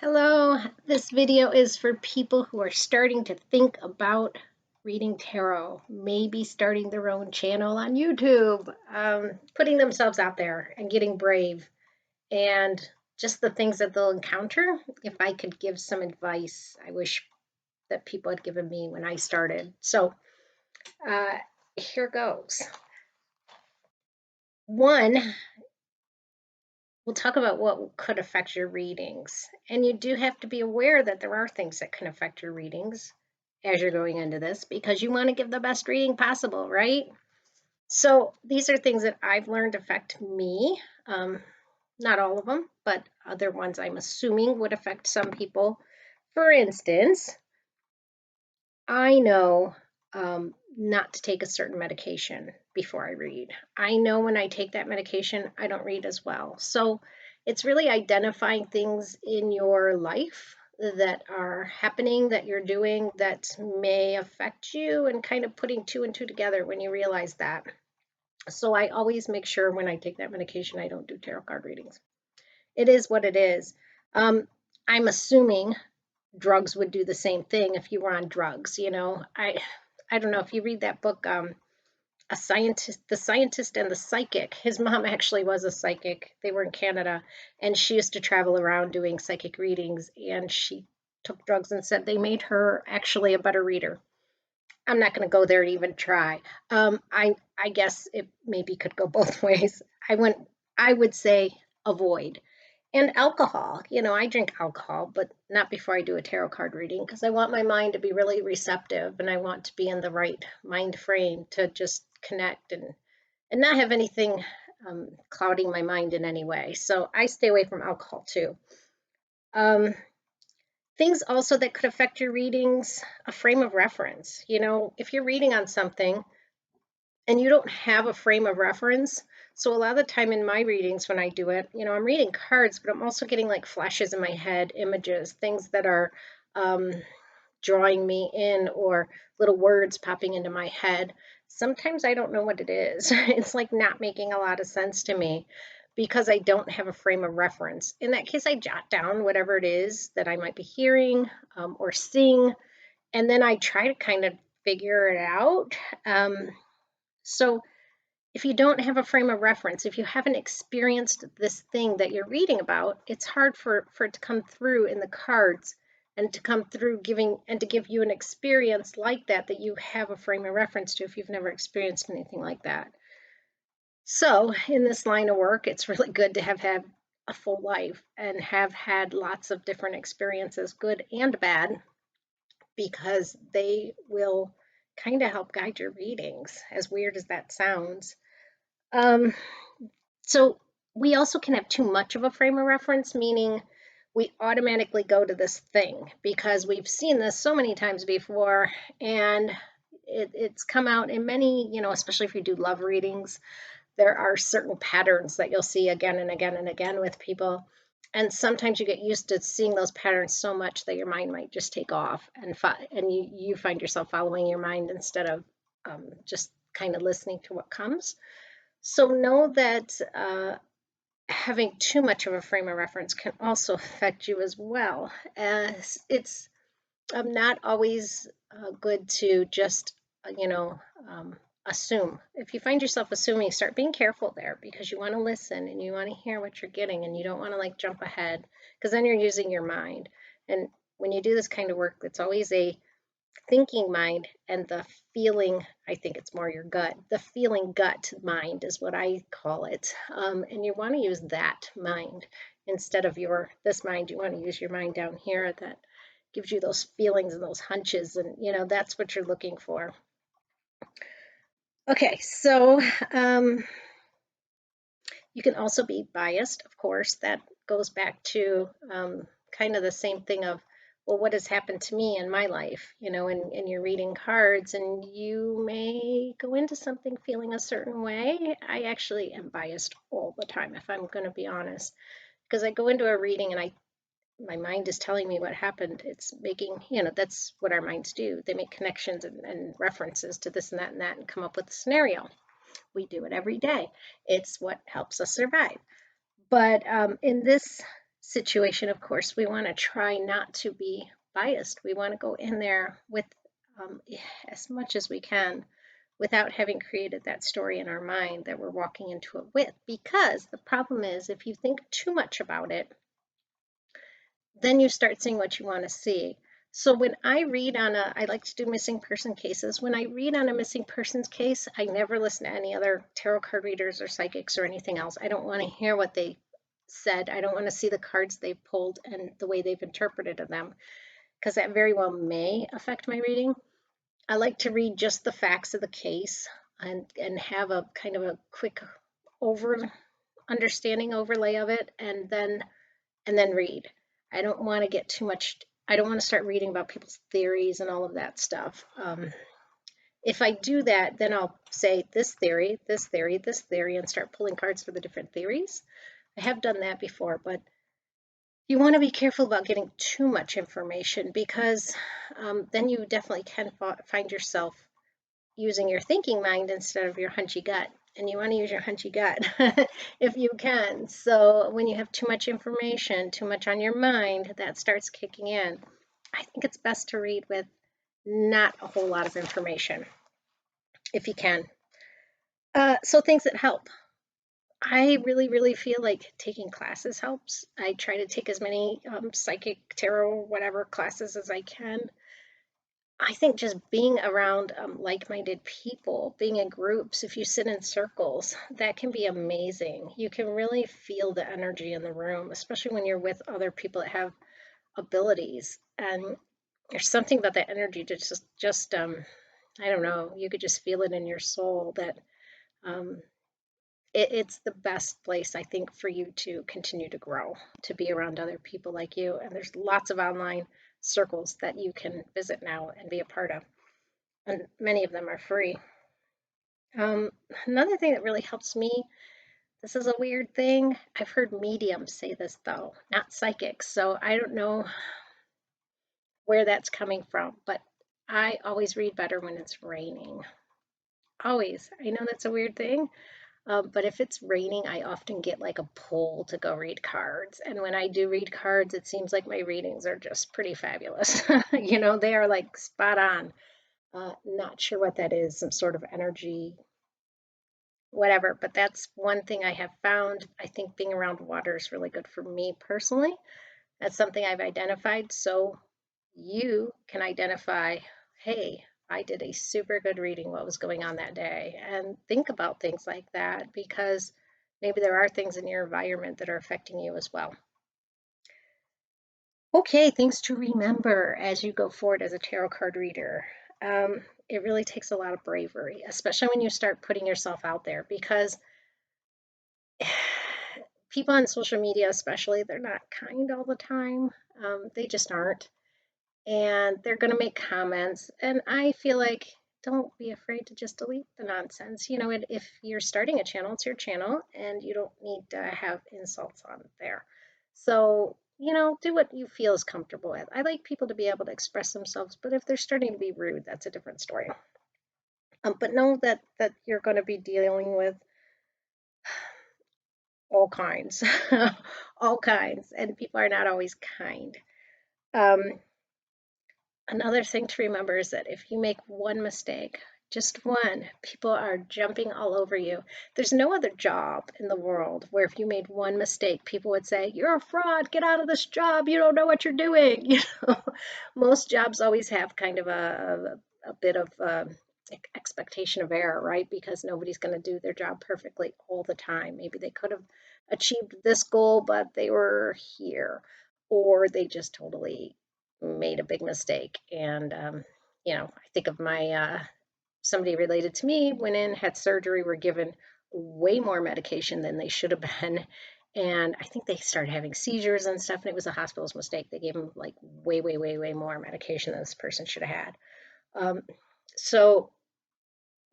Hello, this video is for people who are starting to think about reading tarot, maybe starting their own channel on YouTube, putting themselves out there and getting brave, and just the things that they'll encounter. If I could give some advice, I wish that people had given me when I started. So uh, here goes. One, we'll talk about what could affect your readings. And you do have to be aware that there are things that can affect your readings as you're going into this because you want to give the best reading possible, right? So these are things that I've learned affect me. Not all of them, but other ones I'm assuming would affect some people. For instance, I know not to take a certain medication before I read. I know when I take that medication, I don't read as well. So it's really identifying things in your life that are happening, that you're doing, that may affect you, and kind of putting two and two together when you realize that. So I always make sure when I take that medication, I don't do tarot card readings. It is what it is. I'm assuming drugs would do the same thing if you were on drugs. I don't know if you read that book, a scientist, the scientist and the psychic. His mom actually was a psychic. They were in Canada, and she used to travel around doing psychic readings, and she took drugs and said they made her actually a better reader. I'm not going to go there to even try. I guess it maybe could go both ways. I would say avoid. And alcohol, I drink alcohol, but not before I do a tarot card reading because I want my mind to be really receptive and I want to be in the right mind frame to just connect and not have anything clouding my mind in any way. So I stay away from alcohol too. Um, Things also that could affect your readings, a frame of reference. If you're reading on something and you don't have a frame of reference. So a lot of the time in my readings when I do it, I'm reading cards, but I'm also getting like flashes in my head, images, things that are um, drawing me in or little words popping into my head. Sometimes I don't know what it is. It's like not making a lot of sense to me because I don't have a frame of reference. In that case, I jot down whatever it is that I might be hearing or seeing, and then I try to kind of figure it out. So if you don't have a frame of reference, if you haven't experienced this thing that you're reading about, it's hard for it to come through in the cards and to come through giving and to give you an experience like that you have a frame of reference to if you've never experienced anything like that. So in this line of work, it's really good to have had a full life and have had lots of different experiences, good and bad, because they will kind of help guide your readings, as weird as that sounds. Um, So we also can have too much of a frame of reference, meaning we automatically go to this thing because we've seen this so many times before and it's come out in many, especially if you do love readings, there are certain patterns that you'll see again and again and again with people. And sometimes you get used to seeing those patterns so much that your mind might just take off and you find yourself following your mind instead of just kind of listening to what comes. So know that having too much of a frame of reference can also affect you as well. As it's not always good to just, assume. If you find yourself assuming, start being careful there because you want to listen and you want to hear what you're getting and you don't want to like jump ahead because then you're using your mind. And when you do this kind of work, it's always a thinking mind and the feeling, I think it's more your gut, the feeling gut mind is what I call it. And you want to use that mind instead of this mind. You want to use your mind down here that gives you those feelings and those hunches, and that's what you're looking for. Okay, so you can also be biased, of course. That goes back to kind of the same thing of, well, what has happened to me in my life? And you're reading cards and you may go into something feeling a certain way. I actually am biased all the time, if I'm going to be honest, because I go into a reading and my mind is telling me what happened. It's making, that's what our minds do. They make connections and references to this and that and come up with a scenario. We do it every day. It's what helps us survive. But in this situation, of course, we want to try not to be biased. We want to go in there with um, as much as we can without having created that story in our mind that we're walking into it with. Because the problem is, if you think too much about it, then you start seeing what you want to see. So when I read on I like to do missing person cases. When I read on a missing persons case, I never listen to any other tarot card readers or psychics or anything else. I don't want to hear what they said. I don't want to see the cards they pulled and the way they've interpreted them, because that very well may affect my reading. I like to read just the facts of the case and have a kind of a quick over understanding overlay of it, and then read. I don't want to get too much. I don't want to start reading about people's theories and all of that stuff. If I do that, then I'll say this theory, this theory, this theory, and start pulling cards for the different theories. I have done that before, but you want to be careful about getting too much information, because then you definitely can find yourself using your thinking mind instead of your hunchy gut. And you want to use your hunchy gut if you can. So when you have too much information, too much on your mind, that starts kicking in. I think it's best to read with not a whole lot of information if you can. So things that help. I really, really feel like taking classes helps. I try to take as many psychic, tarot, whatever classes as I can. I think just being around like-minded people, being in groups, if you sit in circles, that can be amazing. You can really feel the energy in the room, especially when you're with other people that have abilities. And there's something about that energy that just I don't know, you could just feel it in your soul that um, it's the best place, I think, for you to continue to grow, to be around other people like you. And there's lots of online circles that you can visit now and be a part of, and many of them are free. Um, Another thing that really helps me, this is a weird thing. I've heard mediums say this though, not psychics. So I don't know where that's coming from, but I always read better when it's raining. Always. I know that's a weird thing, but if it's raining, I often get like a pull to go read cards. And when I do read cards, it seems like my readings are just pretty fabulous. They are like spot on. Not sure what that is, some sort of energy, whatever. But that's one thing I have found. I think being around water is really good for me personally. That's something I've identified. So you can identify, hey, I did a super good reading what was going on that day. And think about things like that, because maybe there are things in your environment that are affecting you as well. Okay, things to remember as you go forward as a tarot card reader. It really takes a lot of bravery, especially when you start putting yourself out there, because people on social media, especially, they're not kind all the time. They just aren't. And they're going to make comments. And I feel like don't be afraid to just delete the nonsense. If you're starting a channel, it's your channel, and you don't need to have insults on there. So, do what you feel is comfortable with. I like people to be able to express themselves, but if they're starting to be rude, that's a different story. But know that you're going to be dealing with all kinds, all kinds, and people are not always kind. Um, Another thing to remember is that if you make one mistake, just one, people are jumping all over you. There's no other job in the world where if you made one mistake, people would say, "You're a fraud, get out of this job, you don't know what you're doing." Most jobs always have kind of a bit of expectation of error, right? Because nobody's going to do their job perfectly all the time. Maybe they could have achieved this goal, but they were here, or they just totally made a big mistake. And I think of my somebody related to me went in, had surgery, were given way more medication than they should have been. And I think they started having seizures and stuff, and it was a hospital's mistake. They gave them like way, way, way, way more medication than this person should have had. So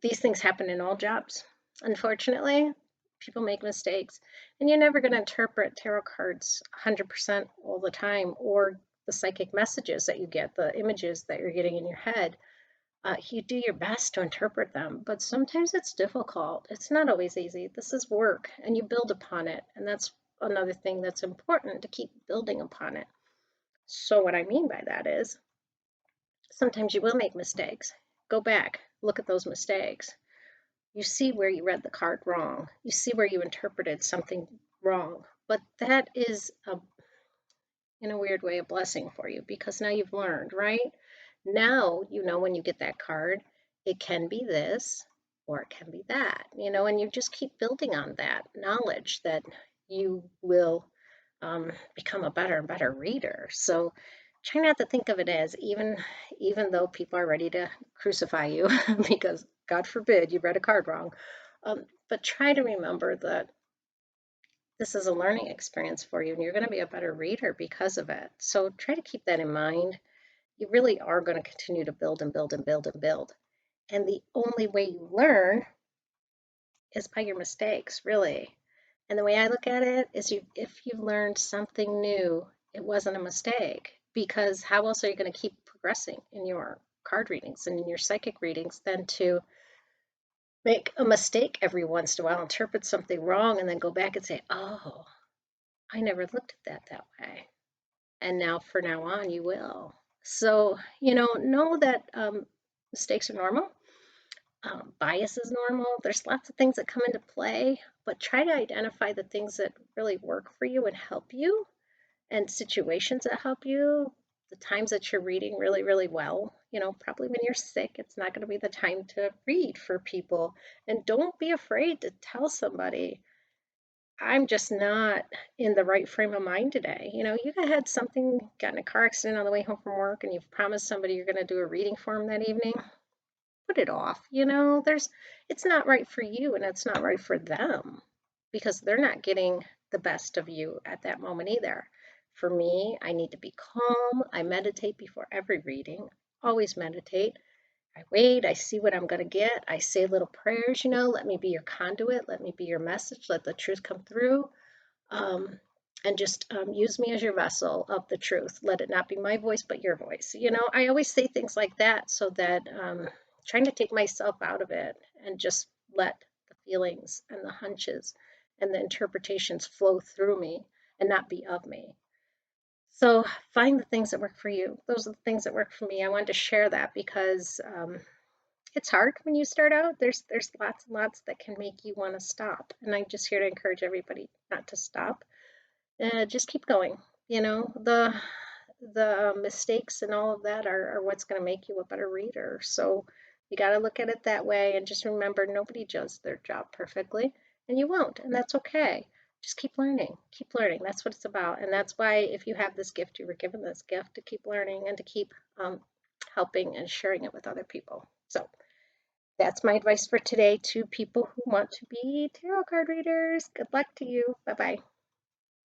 these things happen in all jobs. Unfortunately, people make mistakes, and you're never going to interpret tarot cards 100% all the time, or the psychic messages that you get, the images that you're getting in your head. You do your best to interpret them, but sometimes it's difficult. It's not always easy. This is work, and you build upon it, and that's another thing that's important to keep building upon it. So what I mean by that is sometimes you will make mistakes. Go back, look at those mistakes. You see where you read the card wrong. You see where you interpreted something wrong. But that is in a weird way a blessing for you because now you've learned, right? Now you know when you get that card, it can be this or it can be that, and you just keep building on that knowledge that you will become a better and better reader. So try not to think of it as even though people are ready to crucify you because God forbid you read a card wrong. But try to remember that this is a learning experience for you and you're going to be a better reader because of it. So try to keep that in mind. You really are going to continue to build and build and build and build. And the only way you learn is by your mistakes, really. And the way I look at it is if you've learned something new, it wasn't a mistake. Because how else are you going to keep progressing in your card readings and in your psychic readings than to make a mistake every once in a while, interpret something wrong, and then go back and say, oh, I never looked at that way. And now, for now on, you will. So, know that mistakes are normal. Bias is normal. There's lots of things that come into play, but try to identify the things that really work for you and help you, and situations that help you. The times that you're reading really, really well, probably when you're sick, it's not going to be the time to read for people. And don't be afraid to tell somebody, I'm just not in the right frame of mind today. You had something, got in a car accident on the way home from work, and you've promised somebody you're going to do a reading for them that evening. Put it off. It's not right for you and it's not right for them because they're not getting the best of you at that moment either. For me, I need to be calm. I meditate before every reading, always meditate. I wait, I see what I'm going to get. I say little prayers, let me be your conduit, let me be your message, let the truth come through. Um, and just use me as your vessel of the truth. Let it not be my voice, but your voice. I always say things like that so that trying to take myself out of it and just let the feelings and the hunches and the interpretations flow through me and not be of me. So find the things that work for you. Those are the things that work for me. I wanted to share that because it's hard when you start out. There's lots and lots that can make you want to stop. And I'm just here to encourage everybody not to stop. Just keep going. The mistakes and all of that are what's going to make you a better reader. So you got to look at it that way and just remember nobody does their job perfectly, and you won't, and that's okay. Just keep learning. Keep learning. That's what it's about. And that's why if you have this gift, you were given this gift to keep learning and to keep helping and sharing it with other people. So that's my advice for today to people who want to be tarot card readers. Good luck to you. Bye bye.